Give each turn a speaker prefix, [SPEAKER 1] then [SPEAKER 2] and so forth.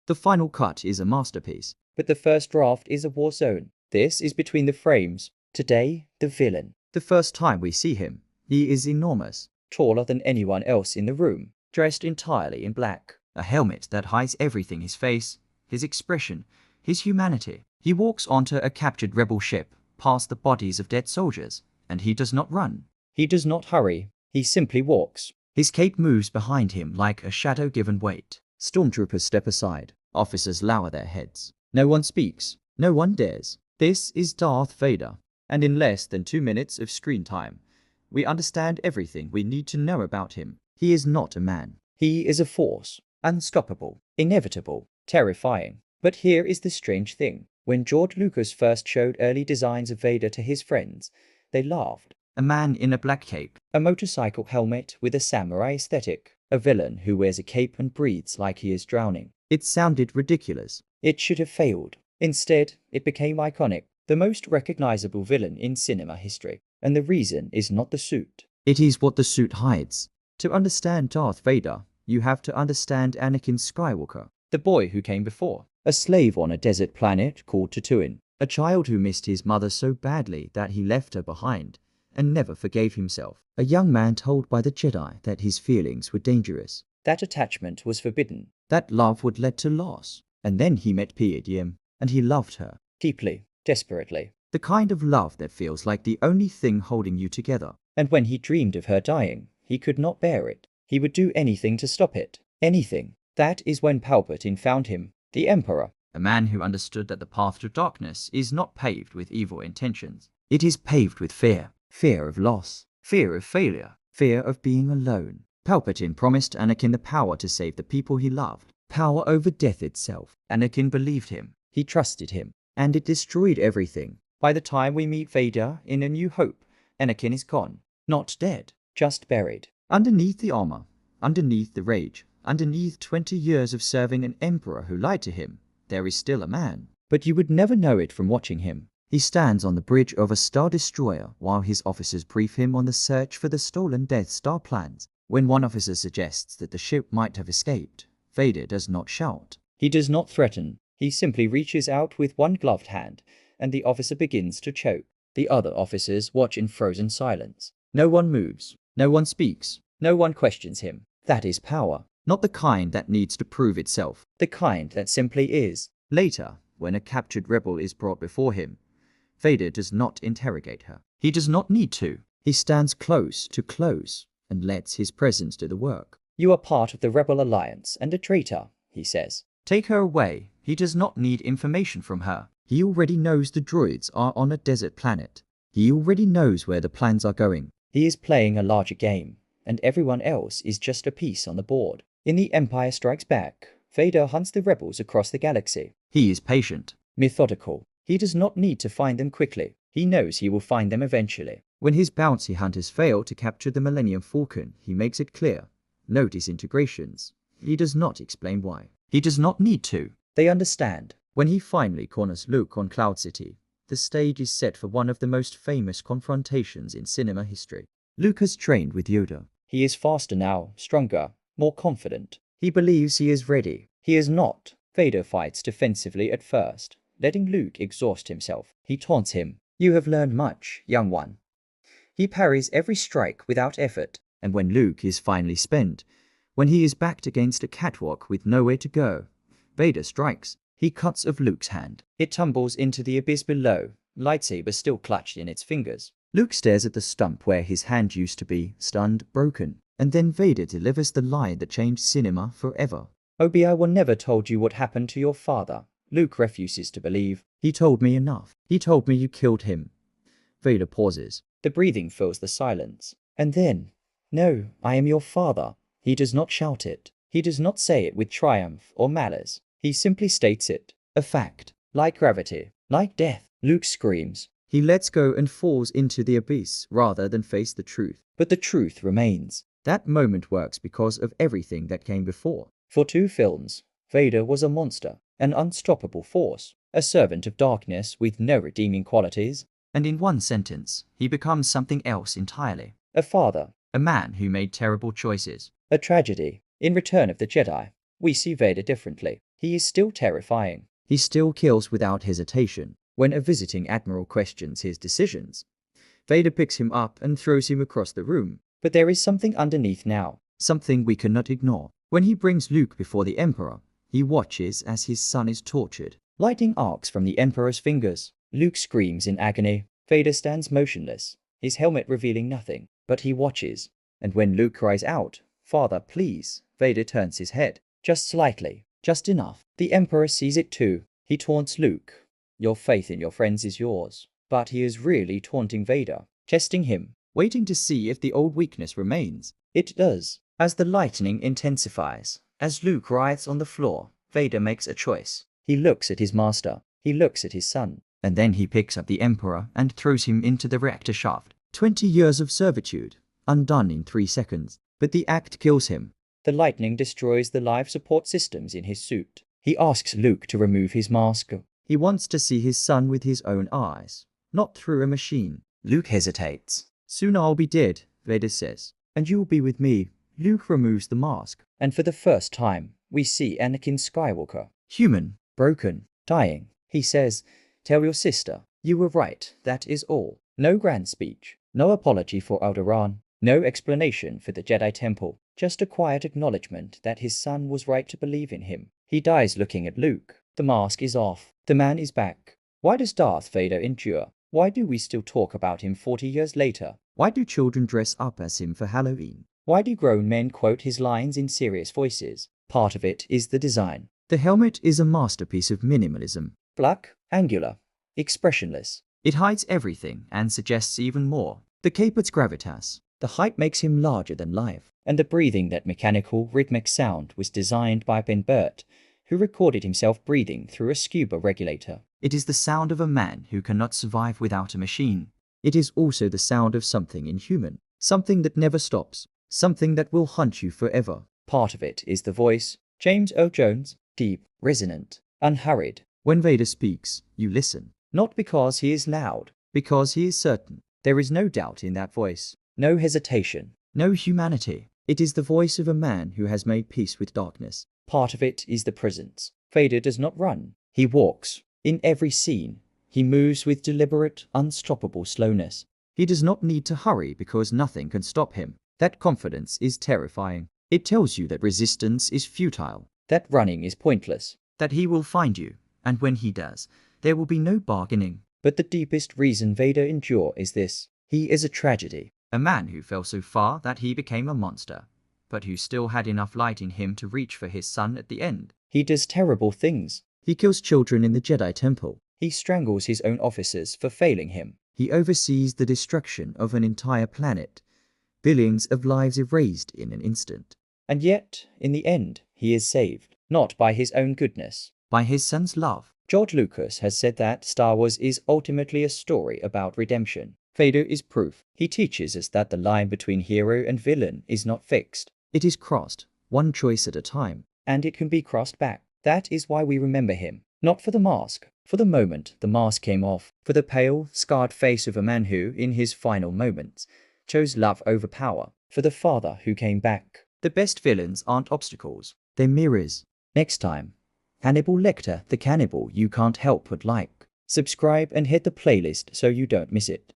[SPEAKER 1] The final cut is a masterpiece.
[SPEAKER 2] But the first draft is a war zone. This is between the frames. Today, the villain.
[SPEAKER 1] The first time we see him, he is enormous,
[SPEAKER 2] Taller than anyone else in the room, dressed entirely in black.
[SPEAKER 1] a helmet that hides everything: his face, his expression, his humanity. He walks onto a captured rebel ship, past the bodies of dead soldiers, and he does not run.
[SPEAKER 2] He does not hurry. He simply walks.
[SPEAKER 1] His cape moves behind him like a shadow given weight. Stormtroopers step aside. Officers lower their heads. No one speaks. No one dares. This is Darth Vader. And in less than 2 minutes of screen time, we understand everything we need to know about him. He is not a man.
[SPEAKER 2] He is a force. Unstoppable. Inevitable. Terrifying. But here is the strange thing. When George Lucas first showed early designs of Vader to his friends, they laughed.
[SPEAKER 1] A man in a black cape.
[SPEAKER 2] A motorcycle helmet with a samurai aesthetic. A villain who wears a cape and breathes like he is drowning.
[SPEAKER 1] It sounded ridiculous.
[SPEAKER 2] It should have failed. Instead, it became iconic. The most recognizable villain in cinema history. And the reason is not the suit.
[SPEAKER 1] It is what the suit hides. To understand Darth Vader, you have to understand Anakin Skywalker.
[SPEAKER 2] The boy who came before. A slave on a desert planet called Tatooine.
[SPEAKER 1] A child who missed his mother so badly that he left her behind and never forgave himself. A young man told by the Jedi that his feelings were dangerous.
[SPEAKER 2] That attachment was forbidden.
[SPEAKER 1] That love would lead to loss. And then he met Diem, and he loved her.
[SPEAKER 2] Deeply, desperately.
[SPEAKER 1] The kind of love that feels like the only thing holding you together.
[SPEAKER 2] And when he dreamed of her dying, he could not bear it. He would do anything to stop it. Anything. That is when Palpatine found him, the Emperor.
[SPEAKER 1] A man who understood that the path to darkness is not paved with evil intentions. It is paved with fear. Fear of loss. Fear of failure. Fear of being alone. Palpatine promised Anakin the power to save the people he loved. Power over death itself. Anakin believed him.
[SPEAKER 2] He trusted him.
[SPEAKER 1] And it destroyed everything.
[SPEAKER 2] By the time we meet Vader in A New Hope, Anakin is gone. Not dead. Just buried.
[SPEAKER 1] Underneath the armor. Underneath the rage. Underneath 20 years of serving an emperor who lied to him, there is still a man.
[SPEAKER 2] But you would never know it from watching him.
[SPEAKER 1] He stands on the bridge of a Star Destroyer while his officers brief him on the search for the stolen Death Star plans. When one officer suggests that the ship might have escaped, Vader does not shout.
[SPEAKER 2] He does not threaten. He simply reaches out with one gloved hand, and the officer begins to choke. The other officers watch in frozen silence. No one moves. No one speaks. No one questions him. That is power.
[SPEAKER 1] Not the kind that needs to prove itself.
[SPEAKER 2] The kind that simply is.
[SPEAKER 1] Later, when a captured rebel is brought before him, Vader does not interrogate her. He does not need to. He stands close to close and lets his presence do the work.
[SPEAKER 2] You are part of the Rebel Alliance and a traitor, he says.
[SPEAKER 1] Take her away. He does not need information from her. He already knows the droids are on a desert planet. He already knows where the plans are going.
[SPEAKER 2] He is playing a larger game, and everyone else is just a piece on the board. In The Empire Strikes Back, Vader hunts the rebels across the galaxy.
[SPEAKER 1] He is patient.
[SPEAKER 2] Methodical. He does not need to find them quickly. He knows he will find them eventually.
[SPEAKER 1] When his bounty hunters fail to capture the Millennium Falcon, he makes it clear. No disintegrations. He does not explain why. He does not need to.
[SPEAKER 2] They understand.
[SPEAKER 1] When he finally corners Luke on Cloud City, the stage is set for one of the most famous confrontations in cinema history. Luke has trained with Yoda.
[SPEAKER 2] He is faster now, stronger, more confident. He believes he is ready. He is not. Vader fights defensively at first, letting Luke exhaust himself. He taunts him. You have learned much, young one. He parries every strike without effort.
[SPEAKER 1] And when Luke is finally spent, when he is backed against a catwalk with nowhere to go, Vader strikes. He cuts off Luke's hand.
[SPEAKER 2] It tumbles into the abyss below, lightsaber still clutched in its fingers.
[SPEAKER 1] Luke stares at the stump where his hand used to be, stunned, broken. And then Vader delivers the line that changed cinema forever.
[SPEAKER 2] Obi-Wan never told you what happened to your father. Luke refuses to believe.
[SPEAKER 1] He told me enough. He told me you killed him. Vader pauses.
[SPEAKER 2] The breathing fills the silence. And then, no, I am your father. He does not shout it. He does not say it with triumph or malice. He simply states it. A fact. Like gravity. Like death. Luke screams.
[SPEAKER 1] He lets go and falls into the abyss rather than face the truth.
[SPEAKER 2] But the truth remains.
[SPEAKER 1] That moment works because of everything that came before.
[SPEAKER 2] For 2 films, Vader was a monster, an unstoppable force, a servant of darkness with no redeeming qualities.
[SPEAKER 1] And in one sentence, he becomes something else entirely.
[SPEAKER 2] A father.
[SPEAKER 1] A man who made terrible choices.
[SPEAKER 2] A tragedy. In Return of the Jedi, we see Vader differently. He is still terrifying.
[SPEAKER 1] He still kills without hesitation. When a visiting admiral questions his decisions, Vader picks him up and throws him across the room.
[SPEAKER 2] But there is something underneath now.
[SPEAKER 1] Something we cannot ignore. When he brings Luke before the Emperor, he watches as his son is tortured.
[SPEAKER 2] Lightning arcs from the Emperor's fingers. Luke screams in agony. Vader stands motionless, his helmet revealing nothing, but he watches. And when Luke cries out, "Father, please," Vader turns his head. Just slightly, just enough. The Emperor sees it too. He taunts Luke. "Your faith in your friends is yours." But he is really taunting Vader, testing him,
[SPEAKER 1] waiting to see if the old weakness remains.
[SPEAKER 2] It does. As the lightning intensifies, as Luke writhes on the floor, Vader makes a choice. He looks at his master. He looks at his son.
[SPEAKER 1] And then he picks up the Emperor and throws him into the reactor shaft. 20 years of servitude, undone in 3 seconds. But the act kills him.
[SPEAKER 2] The lightning destroys the life support systems in his suit. He asks Luke to remove his mask.
[SPEAKER 1] He wants to see his son with his own eyes, not through a machine.
[SPEAKER 2] Luke hesitates.
[SPEAKER 1] "Soon I'll be dead," Vader says. "And you'll be with me." Luke removes the mask.
[SPEAKER 2] And for the first time, we see Anakin Skywalker.
[SPEAKER 1] Human.
[SPEAKER 2] Broken. Dying. He says, "Tell your sister, you were right, that is all." No grand speech. No apology for Alderaan. No explanation for the Jedi Temple. Just a quiet acknowledgement that his son was right to believe in him. He dies looking at Luke. The mask is off. The man is back. Why does Darth Vader endure? Why do we still talk about him 40 years later?
[SPEAKER 1] Why do children dress up as him for Halloween?
[SPEAKER 2] Why do grown men quote his lines in serious voices? Part of it is the design.
[SPEAKER 1] The helmet is a masterpiece of minimalism.
[SPEAKER 2] Black, angular, expressionless.
[SPEAKER 1] It hides everything and suggests even more. The cape's gravitas.
[SPEAKER 2] The height makes him larger than life. And the breathing, that mechanical, rhythmic sound, was designed by Ben Burt, who recorded himself breathing through a scuba regulator.
[SPEAKER 1] It is the sound of a man who cannot survive without a machine. It is also the sound of something inhuman. Something that never stops. Something that will haunt you forever.
[SPEAKER 2] Part of it is the voice. James Earl Jones. Deep, resonant, unhurried.
[SPEAKER 1] When Vader speaks, you listen.
[SPEAKER 2] Not because he is loud.
[SPEAKER 1] Because he is certain. There is no doubt in that voice.
[SPEAKER 2] No hesitation.
[SPEAKER 1] No humanity. It is the voice of a man who has made peace with darkness.
[SPEAKER 2] Part of it is the presence. Vader does not run. He walks. In every scene, he moves with deliberate, unstoppable slowness.
[SPEAKER 1] He does not need to hurry because nothing can stop him. That confidence is terrifying. It tells you that resistance is futile.
[SPEAKER 2] That running is pointless.
[SPEAKER 1] That he will find you, and when he does, there will be no bargaining.
[SPEAKER 2] But the deepest reason Vader endures is this. He is a tragedy.
[SPEAKER 1] A man who fell so far that he became a monster, but who still had enough light in him to reach for his son at the end.
[SPEAKER 2] He does terrible things.
[SPEAKER 1] He kills children in the Jedi Temple.
[SPEAKER 2] He strangles his own officers for failing him.
[SPEAKER 1] He oversees the destruction of an entire planet. Billions of lives erased in an instant.
[SPEAKER 2] And yet, in the end, he is saved. Not by his own goodness.
[SPEAKER 1] By his son's love.
[SPEAKER 2] George Lucas has said that Star Wars is ultimately a story about redemption. Vader is proof. He teaches us that the line between hero and villain is not fixed.
[SPEAKER 1] It is crossed, one choice at a time.
[SPEAKER 2] And it can be crossed back. That is why we remember him. Not for the mask. For the moment the mask came off. For the pale, scarred face of a man who, in his final moments, chose love over power. For the father who came back.
[SPEAKER 1] The best villains aren't obstacles. They're mirrors.
[SPEAKER 2] Next time, Hannibal Lecter, the cannibal you can't help but like. Subscribe and hit the playlist so you don't miss it.